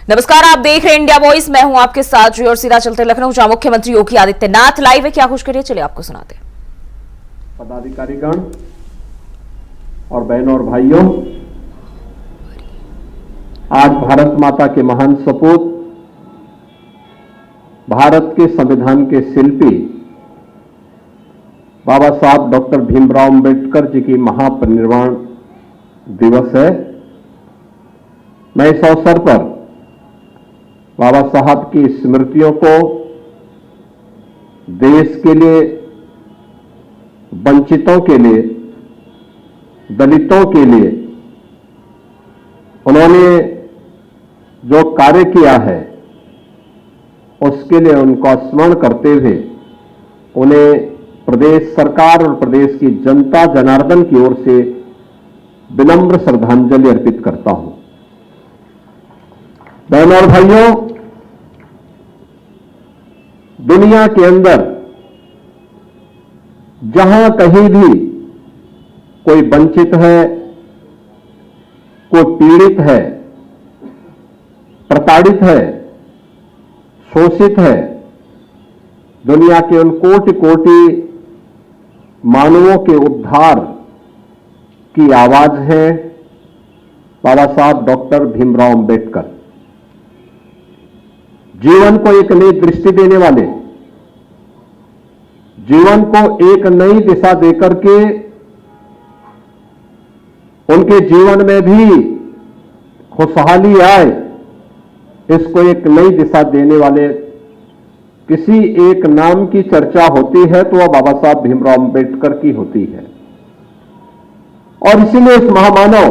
नमस्कार, आप देख रहे हैं इंडिया वॉइस। मैं हूं आपके साथ जी और सीधा चलते लखनऊ, जहां मुख्यमंत्री योगी आदित्यनाथ लाइव है। क्या खुश करिए, चलिए आपको सुनाते हैं। पदाधिकारीगण और बहनों और भाइयों, आज भारत माता के महान सपूत, भारत के संविधान के शिल्पी बाबा साहब डॉक्टर भीमराव अंबेडकर जी की महापरिनिर्वाण दिवस है। मैं इस अवसर पर बाबा साहब की स्मृतियों को देश के लिए, वंचितों के लिए, दलितों के लिए उन्होंने जो कार्य किया है उसके लिए उनको स्मरण करते हुए उन्हें प्रदेश सरकार और प्रदेश की जनता जनार्दन की ओर से विनम्र श्रद्धांजलि अर्पित करता हूं। बहनों और भाइयों, दुनिया के अंदर जहां कहीं भी कोई वंचित है, कोई पीड़ित है, प्रताड़ित है, शोषित है, दुनिया के उन कोटि कोटि मानवों के उद्धार की आवाज है बाबा साहब डॉक्टर भीमराव अंबेडकर। जीवन को एक नई दृष्टि देने वाले, जीवन को एक नई दिशा देकर के उनके जीवन में भी खुशहाली आए, इसको एक नई दिशा देने वाले किसी एक नाम की चर्चा होती है तो वह बाबा साहब भीमराव अंबेडकर की होती है। और इसीलिए इस महामानव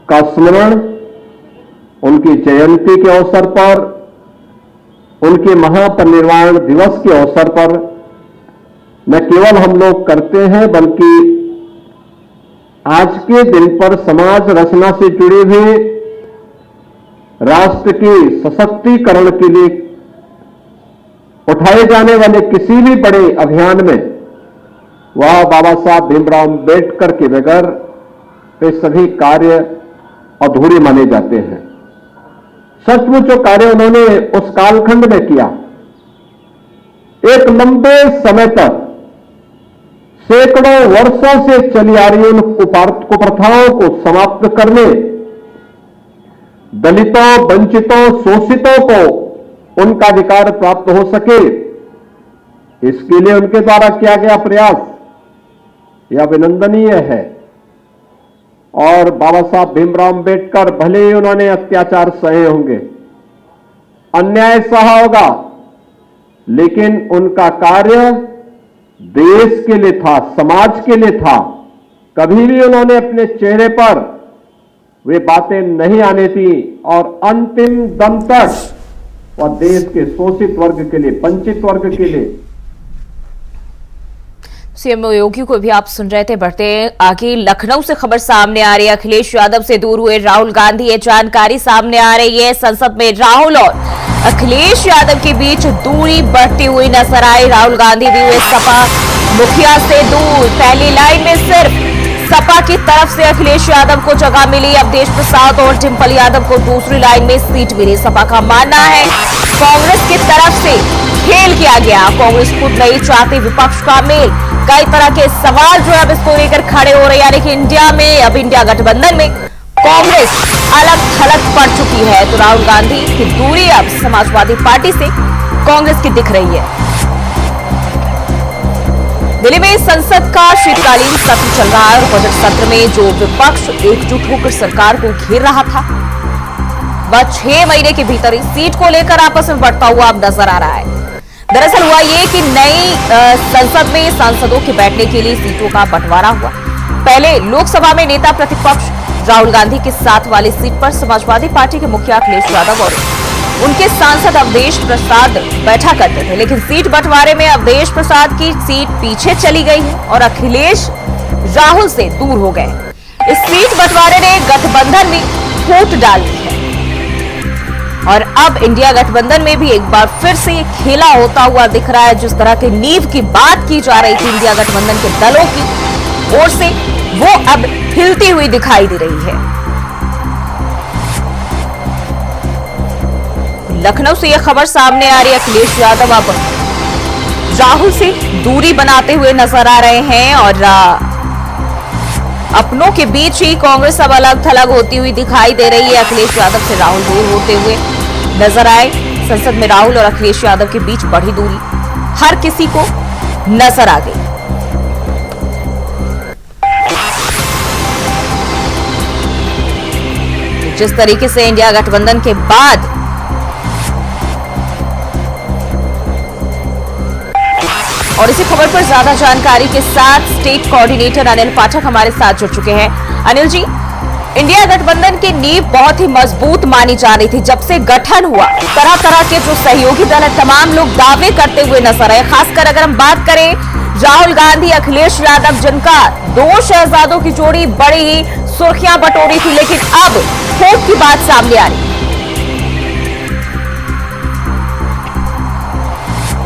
का स्मरण उनकी जयंती के अवसर पर, उनके महापरिनिर्वाण दिवस के अवसर पर न केवल हम लोग करते हैं, बल्कि आज के दिन पर समाज रचना से जुड़े हुए राष्ट्र के सशक्तिकरण के लिए उठाए जाने वाले किसी भी बड़े अभियान में वह बाबा साहब भीमराव अंबेडकर के बगैर वे सभी कार्य अधूरे माने जाते हैं। सचमुच जो कार्य उन्होंने उस कालखंड में किया, एक लंबे समय तक सैकड़ों वर्षों से चली आ रही उन कुप्रथाओं को समाप्त करने, दलितों, वंचितों, शोषितों को उनका अधिकार प्राप्त हो सके, इसके लिए उनके द्वारा किया गया प्रयास यह अभिनंदनीय है। और बाबा साहब भीमराव अंबेडकर भले ही उन्होंने अत्याचार सहे होंगे, अन्याय सहा होगा, लेकिन उनका कार्य देश के लिए था, समाज के लिए था। कभी भी उन्होंने अपने चेहरे पर वे बातें नहीं आने दी और अंतिम दम तक वह देश के शोषित वर्ग के लिए, वंचित वर्ग के लिए। सीएम योगी को भी आप सुन रहे थे। बढ़ते आगे लखनऊ से खबर सामने आ रही है। अखिलेश यादव से दूर हुए राहुल गांधी, ये जानकारी सामने आ रही है। संसद में राहुल और अखिलेश यादव के बीच दूरी बढ़ती हुई नजर आई। राहुल गांधी भी हुए सपा मुखिया से दूर। पहली लाइन में सिर्फ सपा की तरफ से अखिलेश यादव को जगह मिली। अवधेश प्रसाद और डिंपल यादव को दूसरी लाइन में सीट मिली। सपा का मानना है कांग्रेस की तरफ से खेल किया गया, कांग्रेस खुद नहीं चाहती विपक्ष का मेल। कई तरह के सवाल जो है अब इसको लेकर खड़े हो रहे हैं, यानी कि इंडिया में, अब इंडिया गठबंधन में कांग्रेस अलग थलग पड़ चुकी है। तो राहुल गांधी की दूरी अब समाजवादी पार्टी से कांग्रेस की दिख रही है। दिल्ली में संसद का शीतकालीन सत्र चल रहा है और बजट सत्र में जो विपक्ष एकजुट होकर सरकार को घेर रहा था, वह 6 महीने के भीतर ही सीट को लेकर आपस में बढ़ता हुआ अब नजर आ रहा है। दरअसल हुआ ये कि नई संसद में सांसदों के बैठने के लिए सीटों का बंटवारा हुआ। पहले लोकसभा में नेता प्रतिपक्ष राहुल गांधी के साथ वाली सीट पर समाजवादी पार्टी के मुखिया अखिलेश यादव और उनके सांसद अवधेश प्रसाद बैठा करते थे, लेकिन सीट बंटवारे में अवधेश प्रसाद की सीट पीछे चली गई है और अखिलेश राहुल से दूर हो गए। इस सीट बंटवारे ने गठबंधन में फूट डाल दी है और अब इंडिया गठबंधन में भी एक बार फिर से खेला होता हुआ दिख रहा है। जिस तरह की नींव की बात की जा रही थी इंडिया गठबंधन के दलों की ओर से, वो अब हिलती हुई दिखाई दे रही है। लखनऊ से यह खबर सामने आ रही है। अखिलेश यादव अब राहुल से दूरी बनाते हुए नजर आ रहे हैं और अपनों के बीच ही कांग्रेस अब अलग थलग होती हुई दिखाई दे रही है। अखिलेश यादव से राहुल दूर होते हुए नजर आए। संसद में राहुल और अखिलेश यादव के बीच बढ़ी दूरी हर किसी को नजर आ गई। जिस तरीके से इंडिया गठबंधन के बाद और इसी खबर पर ज्यादा जानकारी के साथ स्टेट कोऑर्डिनेटर अनिल पाठक हमारे साथ जुड़ चुके हैं। अनिल जी, इंडिया गठबंधन की नींव बहुत ही मजबूत मानी जा रही थी। जब से गठन हुआ, तरह तरह के जो सहयोगी दल है, तमाम लोग दावे करते हुए नजर आए। खासकर अगर हम बात करें राहुल गांधी, अखिलेश यादव, जिनका दो शहजादों की जोड़ी बड़ी ही सुर्खियां बटोरी थी, लेकिन अब खोट की बात सामने आ रही।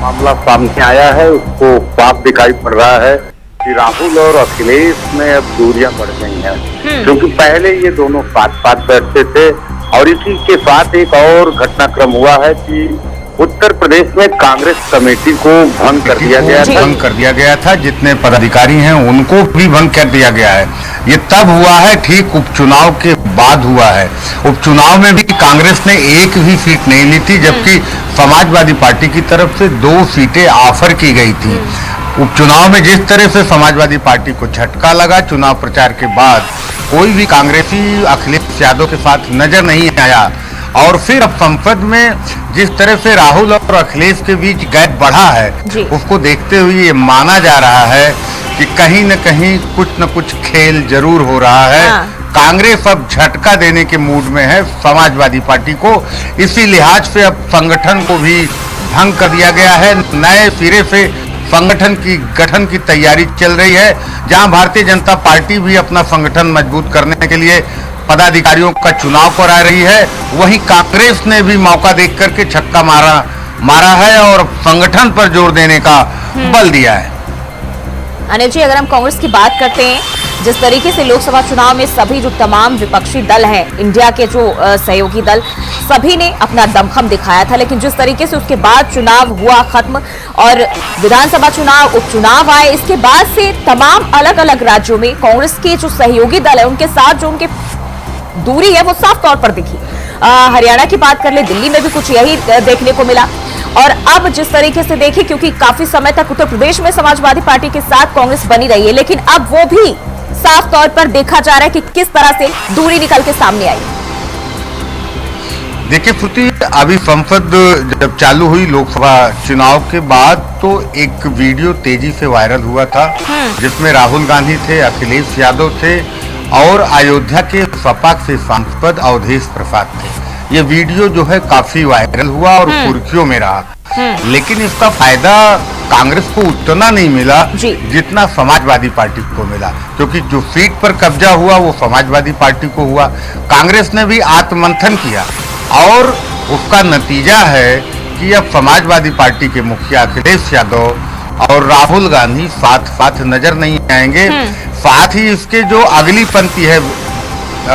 मामला सामने आया है, उसको साफ दिखाई पड़ रहा है कि राहुल और अखिलेश में अब दूरियां बढ़ गई हैं, क्योंकि पहले ये दोनों साथ साथ बैठते थे। और इसी के साथ एक और घटनाक्रम हुआ है कि उत्तर प्रदेश में कांग्रेस कमेटी को भंग कर दिया गया था। जितने पदाधिकारी हैं उनको भी भंग कर दिया गया है। ये तब हुआ है, ठीक उपचुनाव के बाद हुआ है। उपचुनाव में भी कांग्रेस ने एक भी सीट नहीं ली थी, जबकि समाजवादी पार्टी की तरफ से 2 सीटें ऑफर की गई थी। उपचुनाव में जिस तरह से समाजवादी पार्टी को झटका लगा, चुनाव प्रचार के बाद कोई भी कांग्रेसी अखिलेश यादव के साथ नजर नहीं आया। और फिर अब संसद में जिस तरह से राहुल और अखिलेश के बीच गैप बढ़ा है, उसको देखते हुए ये माना जा रहा है कि कहीं न कहीं कुछ न कुछ खेल जरूर हो रहा है। कांग्रेस अब झटका देने के मूड में है समाजवादी पार्टी को। इसी लिहाज से अब संगठन को भी भंग कर दिया गया है। नए सिरे से संगठन की गठन की तैयारी चल रही है, जहां भारतीय जनता पार्टी भी अपना संगठन मजबूत करने के लिए पदाधिकारियों का चुनाव करा रही है। वहीं कांग्रेस ने भी मौका देख करके छक्का मारा है और संगठन पर जोर देने का बल दिया है। अनिल जी, अगर हम कांग्रेस की बात करते हैं, जिस तरीके से लोकसभा चुनाव में सभी जो तमाम विपक्षी दल हैं, इंडिया के जो सहयोगी दल, सभी ने अपना दमखम दिखाया था, लेकिन जिस तरीके से उसके बाद चुनाव हुआ खत्म और विधानसभा चुनाव, उपचुनाव आए, इसके बाद से तमाम अलग अलग राज्यों में कांग्रेस के जो सहयोगी दल है, उनके साथ जो उनके दूरी है वो साफ तौर पर दिखी। हरियाणा की बात कर ले, दिल्ली में भी कुछ यही देखने को मिला। और अब जिस तरीके से देखें, क्योंकि काफी समय तक उत्तर प्रदेश में समाजवादी पार्टी के साथ कांग्रेस बनी रही है, लेकिन अब वो भी साफ तौर पर देखा जा रहा है कि किस तरह से दूरी निकल के सामने आई। देखिए श्रुति, अभी संसद जब चालू हुई लोकसभा चुनाव के बाद, तो एक वीडियो तेजी से वायरल हुआ था, जिसमें राहुल गांधी थे, अखिलेश यादव थे और अयोध्या के सपा से सांसद अवधेश प्रसाद थे। ये वीडियो जो है काफी वायरल हुआ और सुर्खियों में रहा, लेकिन इसका फायदा कांग्रेस को उतना नहीं मिला जितना समाजवादी पार्टी को मिला, क्योंकि जो सीट पर कब्जा हुआ वो समाजवादी पार्टी को हुआ। कांग्रेस ने भी आत्ममंथन किया और उसका नतीजा है कि अब समाजवादी पार्टी के मुखिया अखिलेश यादव और राहुल गांधी साथ नजर नहीं आएंगे। साथ ही इसके जो अगली पंक्ति है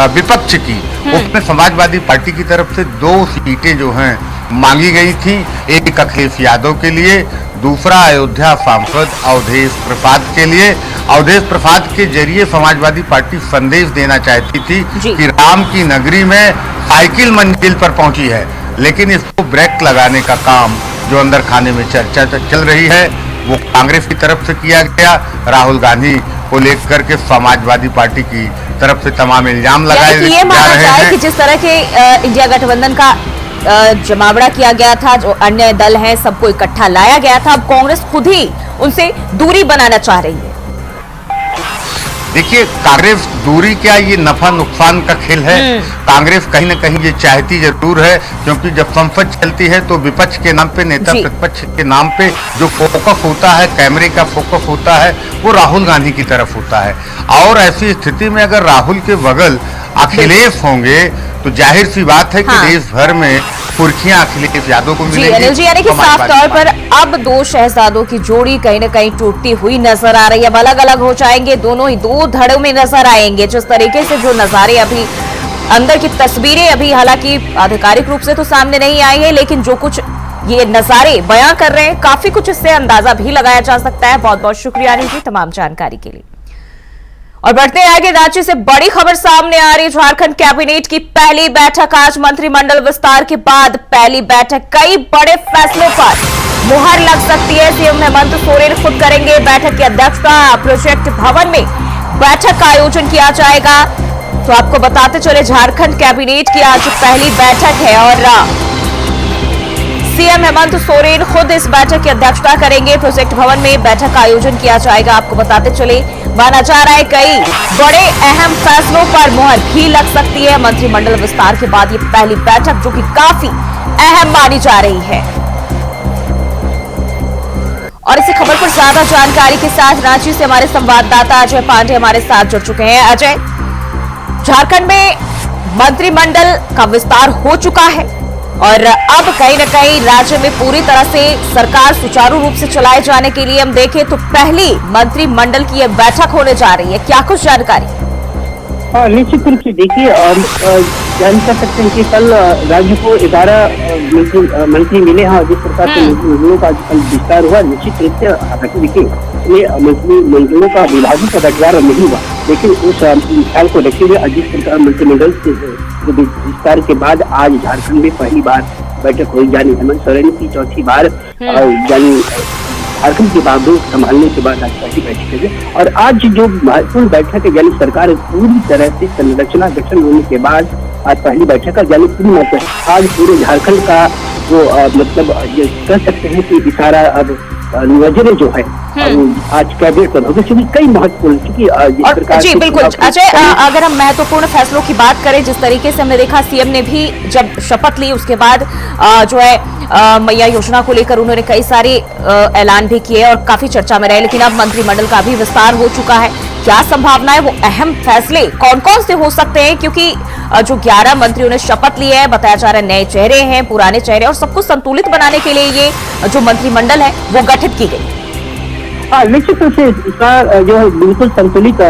विपक्ष की, उसमें समाजवादी पार्टी की तरफ से 2 सीटें जो हैं मांगी गई थी। एक अखिलेश यादव के लिए, दूसरा अयोध्या सांसद अवधेश प्रसाद के लिए। अवधेश प्रसाद के जरिए समाजवादी पार्टी संदेश देना चाहती थी कि राम की नगरी में साइकिल मंजिल पर पहुंची है, लेकिन इसको ब्रेक लगाने का काम जो अंदर खाने में चर्चा चल रही है वो कांग्रेस की तरफ से किया गया। राहुल गांधी को लेकर के समाजवादी पार्टी की तरफ से तमाम इल्जाम लगाए जा रहे हैं कि जिस तरह के इंडिया गठबंधन का जमावड़ा किया गया था, जो अन्य दल हैं सबको इकट्ठा लाया गया था, अब कांग्रेस खुद ही उनसे दूरी बनाना चाह रही है। देखिए, कांग्रेस दूरी क्या, ये नफा नुकसान का खेल है। कांग्रेस कहीं ना कहीं ये चाहती जरूर है, क्योंकि जब संसद चलती है तो विपक्ष के नाम पे, नेता प्रतिपक्ष के नाम पे जो फोकस होता है, कैमरे का फोकस होता है, वो राहुल गांधी की तरफ होता है। और ऐसी स्थिति में अगर राहुल के बगल अखिलेश होंगे तो जाहिर सी बात है कि देश भर में सुर्खियां अखिलेश यादव को मिलेंगी। अनिल जी, यानी कि साफ तौर पर अब 2 शहजादों की जोड़ी कहीं न कहीं टूटती हुई नजर आ रही है। अब अलग अलग हो जाएंगे, दोनों ही 2 धड़ों में नजर आएंगे। जिस तरीके से जो नजारे अभी अंदर की तस्वीरें अभी हालांकि आधिकारिक रूप से तो सामने नहीं आई है, लेकिन जो कुछ ये नजारे बयां कर रहे हैं, काफी कुछ इससे अंदाजा भी लगाया जा सकता है। बहुत बहुत शुक्रिया अनिल जी तमाम जानकारी के लिए। और बढ़ते हैं आगे, राज्य से बड़ी खबर सामने आ रही। झारखंड कैबिनेट की पहली बैठक आज, मंत्रिमंडल विस्तार के बाद पहली बैठक, कई बड़े फैसलों पर मुहर लग सकती है। सीएम हेमंत सोरेन खुद करेंगे बैठक की अध्यक्षता। प्रोजेक्ट भवन में बैठक का आयोजन किया जाएगा। तो आपको बताते चले, झारखंड कैबिनेट की आज पहली बैठक है और सीएम हेमंत सोरेन खुद इस बैठक की अध्यक्षता करेंगे। प्रोजेक्ट भवन में बैठक का आयोजन किया जाएगा। आपको बताते चले, माना जा रहा है कई बड़े अहम फैसलों पर मुहर भी लग सकती है। मंत्रिमंडल विस्तार के बाद ये पहली बैठक जो कि काफी अहम मानी जा रही है। और इसी खबर पर ज्यादा जानकारी के साथ रांची से हमारे संवाददाता अजय पांडे हमारे साथ जुड़ चुके हैं। अजय, झारखंड में मंत्रिमंडल का विस्तार हो चुका है और अब कहीं न कहीं राज्य में पूरी तरह से सरकार सुचारू रूप से चलाए जाने के लिए हम देखें तो पहली मंत्रिमंडल की यह बैठक होने जा रही है। क्या कुछ जानकारी? निश्चित रूप से देखिए, जान कर सकते हैं कि कल राज्य को 11 मंत्री मिले हैं और जिस प्रकार से मंत्रिमंडलों का कल विस्तार हुआ, निश्चित रूप से हालांकि देखिए मंत्रिमंडलों का विभागों का बंटवारा नहीं हुआ, लेकिन उस ख्याल को रखते हुए जिस प्रकार मंत्रिमंडल विस्तार के बाद आज झारखंड में पहली बार बैठक हुई, यानी हेमंत सोरेन की चौथी बार यानी झारखंड के बागडोर संभालने के बाद आज पहली बैठक है। और आज जो महत्वपूर्ण बैठक है, यानी सरकार पूरी तरह से संरचना गठन होने के बाद आज पहली बैठक है, यानी पूरी मतलब आज पूरे झारखंड का जो मतलब ये कह सकते हैं कि इशारा अब नजरें जो है आज कैबिनेट पर होगी, क्योंकि कई महत्वपूर्ण जी बिल्कुल अजय, अगर हम महत्वपूर्ण फैसलों की बात करें, जिस तरीके से हमने देखा सीएम ने भी जब शपथ ली उसके बाद जो है मैया योजना को लेकर उन्होंने कई सारे ऐलान भी किए और काफी चर्चा में रहे, लेकिन अब मंत्रिमंडल का भी विस्तार हो चुका है। क्या संभावना है, वो अहम फैसले कौन कौन से हो सकते हैं? क्योंकि जो 11 मंत्रियों ने शपथ ली है, बताया जा रहा है नए चेहरे हैं, पुराने चेहरे, और सबको संतुलित बनाने के लिए ये जो मंत्रिमंडल है वो गठित की गई। निश्चित रूप से इसका जो बिल्कुल संतुलित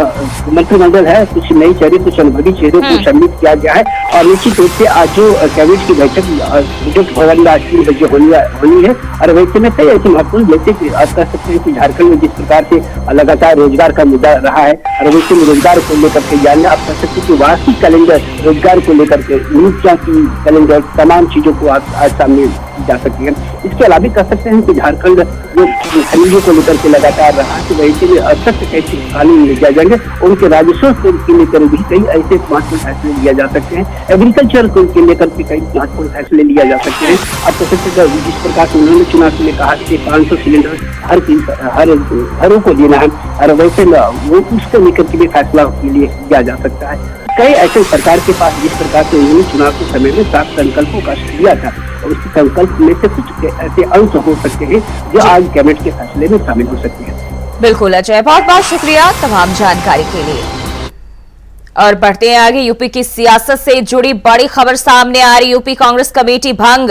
मंत्रिमंडल है, कुछ नए चेहरे कुछ अनुभवी चेहरों को सम्मिलित किया गया है। और निश्चित रूप से आज जो कैबिनेट की बैठक प्रोजेक्ट भवन में आज 3 बजे होनी है। और वैसे में कई ऐसे महत्वपूर्ण, जैसे कि आप कह सकते हैं कि झारखंड में जिस प्रकार से लगातार रोजगार का मुद्दा रहा है, और वैसे में रोजगार को लेकर के यानी आप कह सकते हैं कि वार्षिक कैलेंडर रोजगार को लेकर के नियुक्तियां की कैलेंडर तमाम चीजों को आज सामने जा सकती है। इसके अलावा कह सकते हैं कि झारखंड जो खनिजों को लेकर के लगातार रहा, तो वैसे में सख्त कैसे कानून ले जाए जाएंगे, उनके राजस्व को लेकर भी कई ऐसे महत्वपूर्ण फैसले लिया जा सकते हैं। एग्रीकल्चर को लेकर के कई महत्वपूर्ण फैसले लिया जा सकते हैं। अब कह सकते हैं जिस प्रकार से उन्होंने चुनाव में कहा कि 500 सिलेंडर हर घरों को देना है, और वैसे वो उसको लेकर के भी फैसला के लिए किया जा सकता है। कई ऐसे सरकार के पास जिस प्रकार से उन्होंने चुनाव के समय में 7 संकल्पों का लिया था, और उस संकल्प में से कुछ ऐसे अंश हो सकते हैं जो आज कैबिनेट के फैसले में शामिल हो सकते हैं। बिल्कुल अजय, बहुत बहुत शुक्रिया तमाम जानकारी के लिए। और बढ़ते हैं आगे, यूपी की सियासत से जुड़ी बड़ी खबर सामने आ रही। यूपी कांग्रेस कमेटी भंग,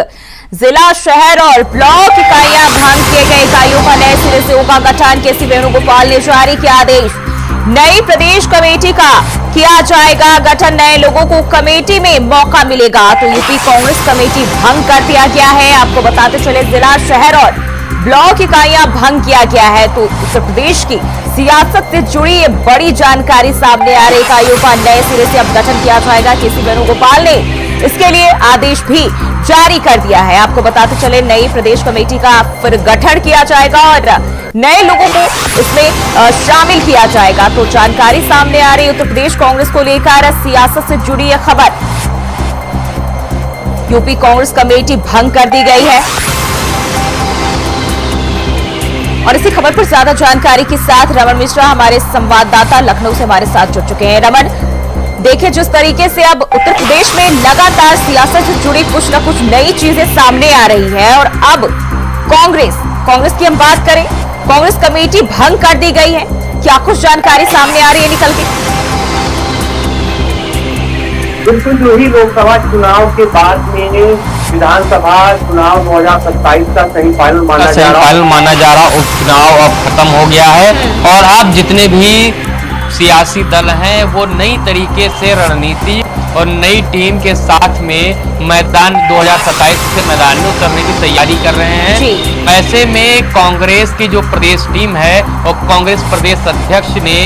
जिला, शहर और ब्लॉक इकाइयां भंग किए गए इकाइयों का नए सिरे से होगा गठन। केसी वेणुगोपाल ने जारी किया आदेश, नई प्रदेश कमेटी का किया जाएगा गठन, नए लोगों को कमेटी में मौका मिलेगा। तो यूपी कांग्रेस कमेटी भंग कर दिया गया है। आपको बताते चले, जिला, शहर और ब्लॉक इकाइयां भंग किया गया है। तो उत्तर प्रदेश की सियासत से जुड़ी ये बड़ी जानकारी सामने आ रही। इकाइयों का नए सिरे से अब गठन किया जाएगा। केसी वेणुगोपाल ने इसके लिए आदेश भी जारी कर दिया है। आपको बताते चले, नई प्रदेश कमेटी का फिर गठन किया जाएगा और नए लोगों को इसमें शामिल किया जाएगा। तो जानकारी सामने आ रही उत्तर प्रदेश कांग्रेस को लेकर सियासत से जुड़ी यह खबर। यूपी कांग्रेस कमेटी भंग कर दी गई है। और इसी खबर पर ज्यादा जानकारी के साथ रमन मिश्रा हमारे संवाददाता लखनऊ से हमारे साथ जुड़ चुके हैं। रमन, देखिए जिस तरीके से अब उत्तर प्रदेश में लगातार सियासत से जुड़ी कुछ न कुछ नई चीजें सामने आ रही है, और अब कांग्रेस की हम बात करें, कांग्रेस कमेटी भंग कर दी गई है। क्या कुछ जानकारी सामने आ रही है निकल के? बिल्कुल, यही लोकसभा चुनाव के बाद में विधानसभा चुनाव 2027 का सेमीफाइनल माना जा रहा। उपचुनाव अब खत्म हो गया है और अब जितने भी सियासी दल हैं वो नई तरीके से रणनीति और नई टीम के साथ में मैदान 2027 के मैदान में उतरने की तैयारी कर रहे हैं। ऐसे में कांग्रेस की जो प्रदेश टीम है और कांग्रेस प्रदेश अध्यक्ष ने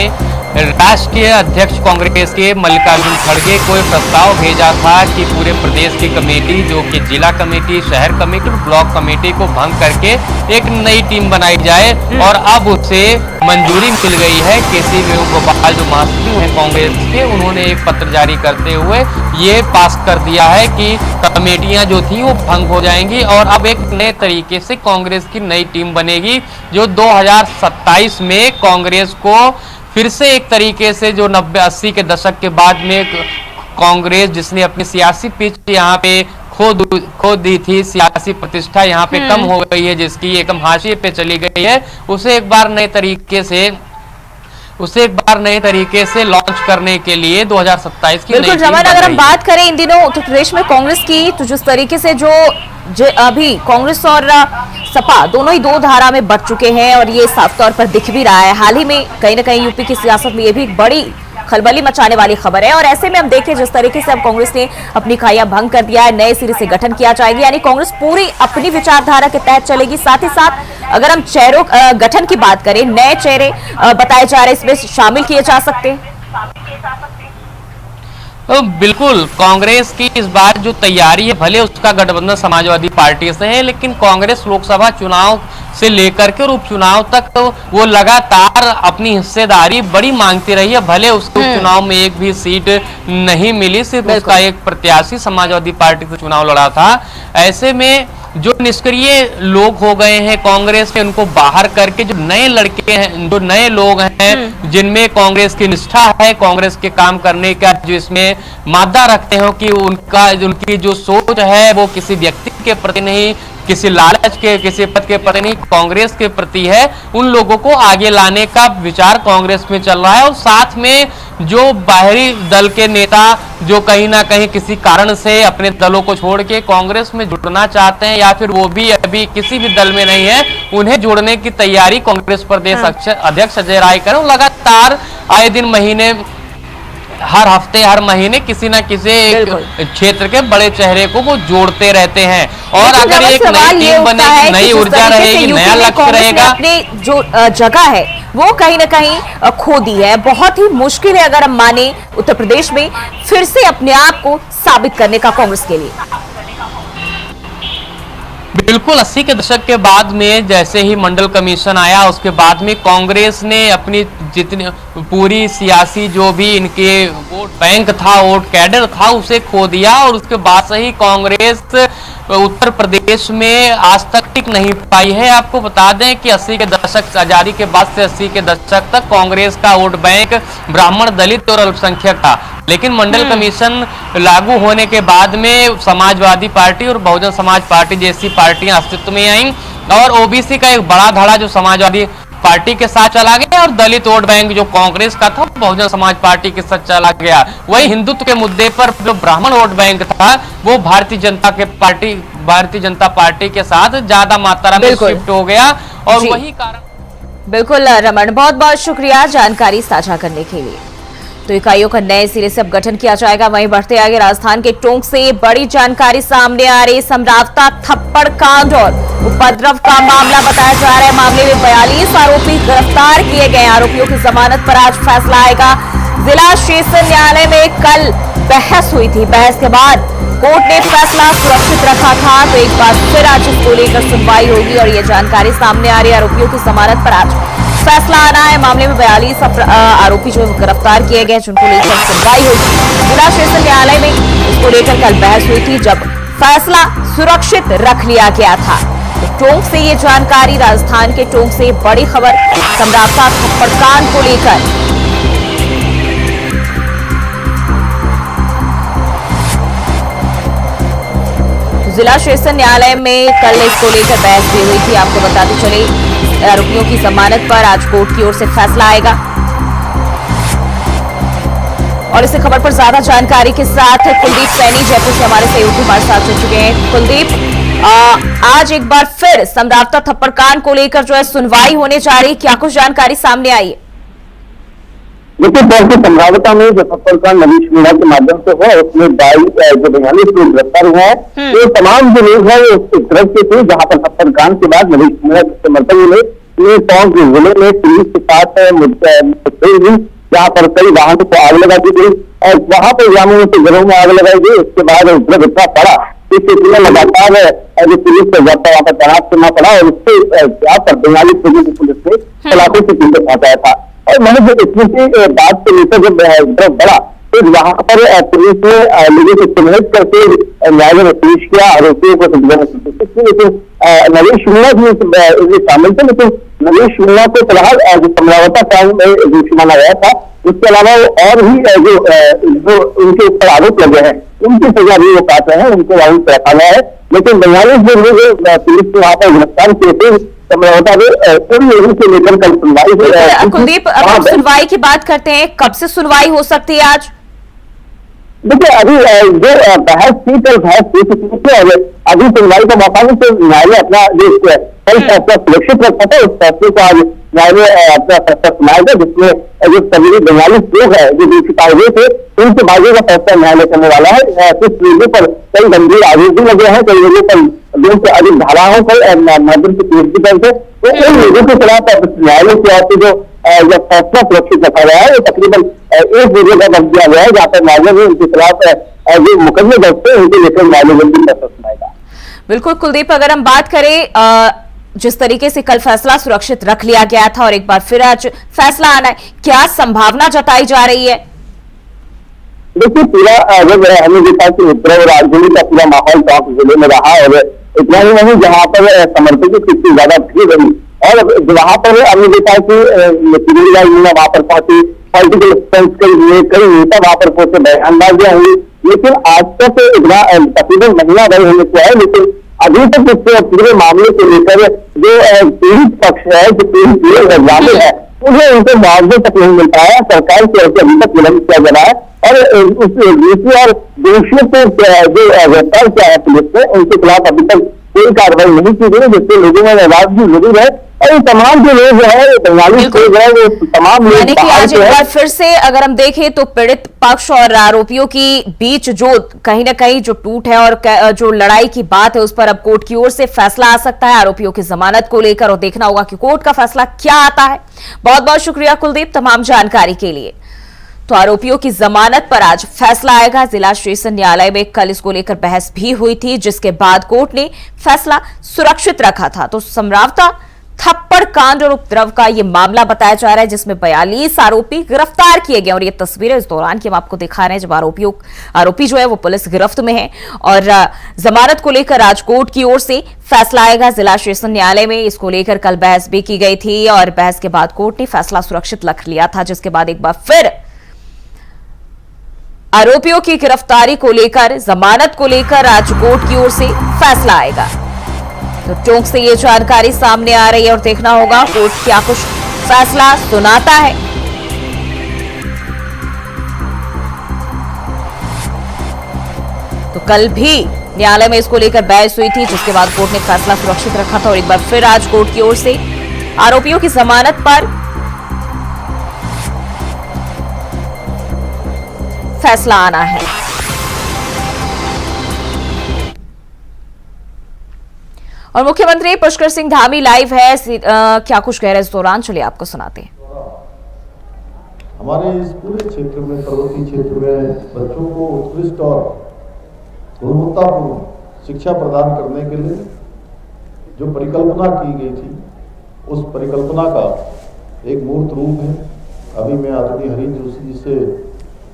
राष्ट्रीय अध्यक्ष कांग्रेस के मल्लिकार्जुन खड़गे को एक प्रस्ताव भेजा था कि पूरे प्रदेश की कमेटी, जो कि जिला कमेटी, शहर कमेटी और ब्लॉक कमेटी को भंग करके एक नई टीम बनाई जाए, और अब उसे मंजूरी मिल गई है। केसी वेणुगोपाल जो महासचिव हैं कांग्रेस के, उन्होंने एक पत्र जारी करते हुए ये पास कर दिया है कि कमेटियां जो थी वो भंग हो जाएंगी और अब एक नए तरीके से कांग्रेस की नई टीम बनेगी, जो 2027 में कांग्रेस को फिर से एक तरीके से जो 90-80 के दशक के बाद में कांग्रेस जिसने अपनी सियासी पिच यहाँ पे खो दी थी, सियासी प्रतिष्ठा यहाँ पे कम हो गई है, जिसकी एकदम हाशिए पे चली गई है, उसे एक बार नए तरीके से लॉन्च करने के लिए 2027 की बिल्कुल रमन, अगर हम बात करें इन दिनों उत्तर प्रदेश में कांग्रेस की, तो जिस तरीके से जो अभी कांग्रेस और सपा दोनों ही दो धारा में बढ़ चुके हैं और ये साफ तौर पर दिख भी रहा है। हाल ही में कहीं ना कहीं यूपी की सियासत में ये भी एक बड़ी खलबली मचाने वाली खबर है, और ऐसे में हम देखें जिस तरीके से अब कांग्रेस ने अपनी इकाइयां भंग कर दिया है, नए सिरे से गठन किया जाएगी, यानी कांग्रेस पूरी अपनी विचारधारा के तहत चलेगी। साथ ही साथ अगर हम चेहरों गठन की बात करें, नए चेहरे बताए जा रहे इसमें शामिल किए जा सकते हैं। तो बिल्कुल कांग्रेस की इस बार जो तैयारी है, भले उसका गठबंधन समाजवादी पार्टी से है, लेकिन कांग्रेस लोकसभा चुनाव से लेकर के और उपचुनाव तक तो वो लगातार अपनी हिस्सेदारी बड़ी मांगती रही है। भले उसको चुनाव में एक भी सीट नहीं मिली, सिर्फ उसका एक प्रत्याशी समाजवादी पार्टी से चुनाव लड़ा था। ऐसे में जो निष्क्रिय लोग हो गए हैं कांग्रेस के, उनको बाहर करके जो नए लड़के हैं, जो नए लोग हैं जिनमें कांग्रेस की निष्ठा है, कांग्रेस के काम करने का जो इसमें मादा रखते हो कि उनकी जो सोच है वो किसी व्यक्ति के प्रति नहीं, किसी लालच के, किसी पद के प्रति नहीं, कांग्रेस के प्रति है, उन लोगों को आगे लाने का विचार कांग्रेस में चल रहा है। और साथ में जो बाहरी दल के नेता जो कहीं ना कहीं किसी कारण से अपने दलों को छोड़ के कांग्रेस में जुड़ना चाहते हैं या फिर वो भी अभी किसी भी दल में नहीं है, उन्हें जोड़ने की तैयारी कांग्रेस प्रदेश अध्यक्ष अजय राय करें। लगातार आए दिन महीने, हर हफ्ते, हर महीने किसी न किसी क्षेत्र के बड़े चेहरे को वो जोड़ते रहते हैं। और अगर एक नई टीम बनेगी, नई ऊर्जा रहेगी, नया लक्ष्य रहेगा, अपने जो जगह है वो कहीं ना कहीं खो दी है। बहुत ही मुश्किल है अगर हम माने उत्तर प्रदेश में फिर से अपने आप को साबित करने का कांग्रेस के लिए। बिल्कुल 80 के दशक के बाद में जैसे ही मंडल कमीशन आया, उसके बाद में कांग्रेस ने अपनी जितनी पूरी सियासी जो भी इनके वोट बैंक था, वोट कैडर था, उसे खो दिया। और उसके बाद से ही कांग्रेस उत्तर प्रदेश में आज तक टिक नहीं पाई है। आपको बता दें कि 80 के दशक, आजादी के बाद से 80 के दशक तक कांग्रेस का वोट बैंक ब्राह्मण, दलित और अल्पसंख्यक था, लेकिन मंडल कमीशन लागू होने के बाद में समाजवादी पार्टी और बहुजन समाज पार्टी जैसी पार्टियां अस्तित्व में आईं और ओबीसी का एक बड़ा धड़ा जो समाजवादी पार्टी के साथ चला गया और दलित वोट बैंक जो कांग्रेस का था बहुजन समाज पार्टी के साथ चला गया। वही हिंदुत्व के मुद्दे पर जो ब्राह्मण वोट बैंक था वो भारतीय जनता पार्टी के साथ ज्यादा मात्रा में शिफ्ट हो गया। और वही कारण। बिल्कुल रमन, बहुत बहुत शुक्रिया जानकारी साझा करने के लिए। तो इकाइयों का नए सिरे से अब गठन किया जाएगा। वहीं बढ़ते आगे राजस्थान के टोंक से बड़ी जानकारी सामने आ रही। समरावता थप्पड़ कांड और उपद्रव का मामला बताया जा रहा है। मामले में 42 आरोपी गिरफ्तार किए गए। आरोपियों की जमानत पर आज फैसला आएगा। जिला सेशन न्यायालय में कल बहस हुई थी। बहस के बाद कोर्ट ने फैसला सुरक्षित रखा था, तो एक बार फिर आज इसको लेकर सुनवाई होगी और ये जानकारी सामने आ रही है। आरोपियों की जमानत पर आज फैसला आना है। मामले में 42 आरोपी जो गिरफ्तार किए गए, जिनको लेकर सुनवाई होगी। जिला सेशन न्यायालय में इसको लेकर कल बहस हुई थी, जब फैसला सुरक्षित रख लिया गया था। तो टोंक से ये जानकारी, राजस्थान के टोंक से बड़ी खबर समरावता थप्पड़ कांड को लेकर। जिला सेशन न्यायालय में कल इसको लेकर बहस भी हुई थी। आपको बताते चले, आरोपियों की जमानत पर आज कोर्ट की ओर से फैसला आएगा। और इसी खबर पर ज्यादा जानकारी के साथ कुलदीप सैनी जयपुर से हमारे सहयोगी हमारे साथ जुड़ चुके हैं। कुलदीप, आज एक बार फिर समरावता थप्पड़ कांड को लेकर जो है सुनवाई होने जा रही, क्या कुछ जानकारी सामने आई है? देखिए बहुत सी संभावना में जो सफरकांड नवीश मीणा के माध्यम से हुआ उसमें 42 जो 42 लोग गिरफ्तार हुए हैं। तो तमाम जो लोग हैं वो उस तरफ के थे जहां पर सफरकांड के बाद नवीश मीणा के समर्थन मिले। ये टोंक जिले में पुलिस के साथ मुठभेड़ हुई जहाँ पर कई वाहनों को आग लगा दी गई और वहां पर ग्रामीणों के घरों में आग लगाई गई। उसके बाद उपद्रव इतना पड़ा इस स्थिति में लगातार जो पुलिस का जब्ता वहां पर तैनात करना पड़ा और उससे यहाँ पर 42 लोगों को पुलिस ने सलाखों से पीछे पहुंचाया था। और मैंने जो इतनी बात को लेकर जब उपद्रव बढ़ा तो वहां पर पुलिस ने लोगों को चिन्हित करके न्यायालय में पेश किया, आरोपियों को सजा की कोशिश की। लेकिन नवीश मीणा भी शामिल थे, लेकिन नवीश मीणा को फिलहाल जो समझौता कांड में दोषी माना गया था। उसके अलावा और भी जो उनके ऊपर आरोप लगे हैं उनकी सजा भी वो काट रहे हैं, उनको वहीं पर रखा गया है। लेकिन 42 जो लोग पुलिस ने वहां पर गिरफ्तार किए थे समझौता में उन लोगों से लेकर कल सुनवाई। कुलदीप, अब सुनवाई की बात करते हैं, कब से सुनवाई हो सकती है आज? देखिए अभी जो बहस थी कल बहस हो चुकी थी और अभी सुनवाई का मौका नहीं, तो न्यायालय अपना जो कल फैसला सुरक्षित रखा था उस फैसले को आज न्यायालय अपना फैसला सुनाएगा, जिसमें जो सभी 42 लोग हैं जो दोषी पाए गए थे उनके बागी का फैसला न्यायालय करने वाला है। कुछ लोगों पर कई गंभीर आरोप भी लगे हैं, कई लोगों पर 2 से अधिक धाराओं पर मर्डर की केस भी दर्ज है। तो उन लोगों के खिलाफ न्यायालय की ओर से जो फैसला सुरक्षित रखा गया है वो तकरीबन 1 वीडियो का दर्ज दिया गया है, जहाँ पर न्यायालय ने उनके खिलाफ जो मुकदमे दर्ज थे उनके लेकर न्यायालय जल्दी फैसला सुनाएगा। बिल्कुल कुलदीप, अगर हम बात करें जिस तरीके से कल फैसला सुरक्षित रख लिया गया था और एक बार फिर आज फैसला आना है, क्या संभावना जताई जा रही है? देखिए पूरा जब हमें देखा कि उत्तर राजधानी का पूरा माहौल टोंक जिले में रहा और इतना ही नहीं जहाँ पर समर्थकों की इतनी ज्यादा भीड़ रही और वहां पर हमने देखा कि वहां पर पहुंची, पॉलिटिकल कई नेता वहां पर पहुंचे, बयानबाजियां हुई। लेकिन आज तक इतना तकरीबन महीना भर होने को है, लेकिन अभी तक इस पूरे मामले को लेकर जो पीड़ित पक्ष है, जो पीड़ित ग्रामीण है, उन्हें उनको मुआवजे तक नहीं मिल पाया। सरकार की ओर से अभी तक विलंब किया जा रहा है और दूसरी और दोषियों को जो गिरफ्तार किया है पुलिस ने उनके खिलाफ अभी तक कोई कार्रवाई नहीं की गई, जिससे लोगों में नाराजगी जरूर है। और ये तमाम जो लोग है 42 लोग है वो तमाम लोग यानी कि आज एक बार फिर से अगर हम देखें तो पीड़ित पक्ष और आरोपियों की बीच जो कहीं ना कहीं जो टूट है और जो लड़ाई की बात है उस पर अब कोर्ट की ओर से फैसला आ सकता है आरोपियों की जमानत को लेकर, और देखना होगा कि कोर्ट का फैसला क्या आता है। बहुत बहुत शुक्रिया कुलदीप तमाम जानकारी के लिए। तो आरोपियों की जमानत पर आज फैसला आएगा। जिला सेशन न्यायालय में कल इसको लेकर बहस भी हुई थी, जिसके बाद कोर्ट ने फैसला सुरक्षित रखा था। तो समरावता थप्पड़ कांड और उपद्रव का यह मामला बताया जा रहा है, जिसमें 42 आरोपी गिरफ्तार किए गए और ये तस्वीरें इस दौरान की हम आपको दिखा रहे हैं जब आरोपी जो है वो पुलिस गिरफ्त में है। और जमानत को लेकर आज कोर्ट की ओर से फैसला आएगा। जिला सेशन न्यायालय में इसको लेकर कल बहस भी की गई थी और बहस के बाद कोर्ट ने फैसला सुरक्षित रख लिया था, जिसके बाद एक बार फिर आरोपियों की गिरफ्तारी को लेकर, जमानत को लेकर आज कोर्ट की ओर से फैसला आएगा। तो टोंक से ये जानकारी सामने आ रही है और देखना होगा कोर्ट क्या कुछ फैसला सुनाता है। तो कल भी न्यायालय में इसको लेकर बहस हुई थी, जिसके बाद कोर्ट ने फैसला सुरक्षित रखा था और एक बार फिर आज कोर्ट की ओर से आरोपियों की जमानत पर फैसला आना है। और मुख्यमंत्री पुष्कर सिंह धामी लाइव है, क्या कुछ कह रहे इस दौरान, चलिए आपको सुनाते हैं। हमारे इस पूरे क्षेत्र में, पर्वतीय क्षेत्र में बच्चों को उत्कृष्ट और गुणवत्तापूर्ण शिक्षा प्रदान करने के लिए जो परिकल्पना की गई थी, उस परिकल्पना का एक मूर्त रूप है। अभी मैं आदरणीय हरीश जोशी जी से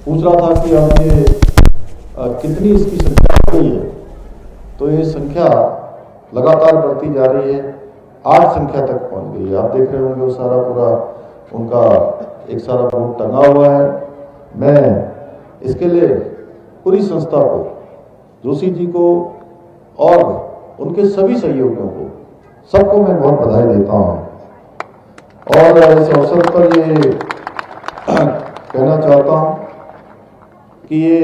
पूछ रहा था कि अब ये कितनी इसकी संख्या हो गई है, तो ये संख्या लगातार बढ़ती जा रही है, 8 संख्या तक पहुंच गई है। आप देख रहे होंगे वो सारा पूरा उनका एक सारा बोर्ड टंगा हुआ है। मैं इसके लिए पूरी संस्था को, जोशी जी को और उनके सभी सहयोगियों को, सबको मैं बहुत बधाई देता हूँ। और इस अवसर पर ये कहना चाहता हूँ कि ये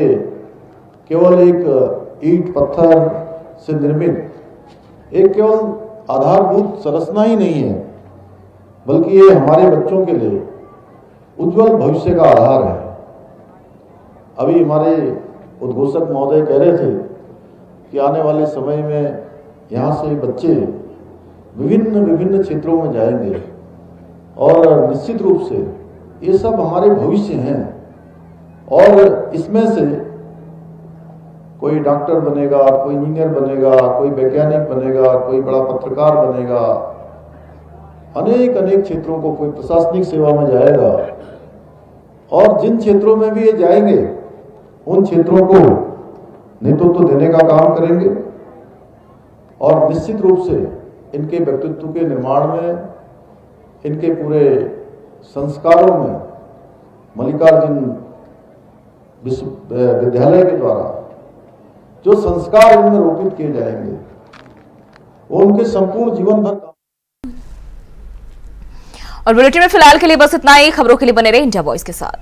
केवल एक ईंट पत्थर से निर्मित एक केवल आधारभूत संरचना ही नहीं है, बल्कि ये हमारे बच्चों के लिए उज्जवल भविष्य का आधार है। अभी हमारे उद्घोषक महोदय कह रहे थे कि आने वाले समय में यहाँ से बच्चे विभिन्न विभिन्न क्षेत्रों में जाएंगे और निश्चित रूप से ये सब हमारे भविष्य हैं और इसमें से कोई डॉक्टर बनेगा, कोई इंजीनियर बनेगा, कोई वैज्ञानिक बनेगा, कोई बड़ा पत्रकार बनेगा, अनेक अनेक क्षेत्रों को, कोई प्रशासनिक सेवा में जाएगा और जिन क्षेत्रों में भी ये जाएंगे उन क्षेत्रों को नेतृत्व देने का काम करेंगे और निश्चित रूप से इनके व्यक्तित्व के निर्माण में, इनके पूरे संस्कारों में मल्लिकार्जुन विश्वविद्यालय के द्वारा जो संस्कार उनमें रोपित किए जाएंगे वो उनके संपूर्ण जीवन भर। और बुलेटिन में फिलहाल के लिए बस इतना ही। खबरों के लिए बने रहे इंडिया वॉइस के साथ।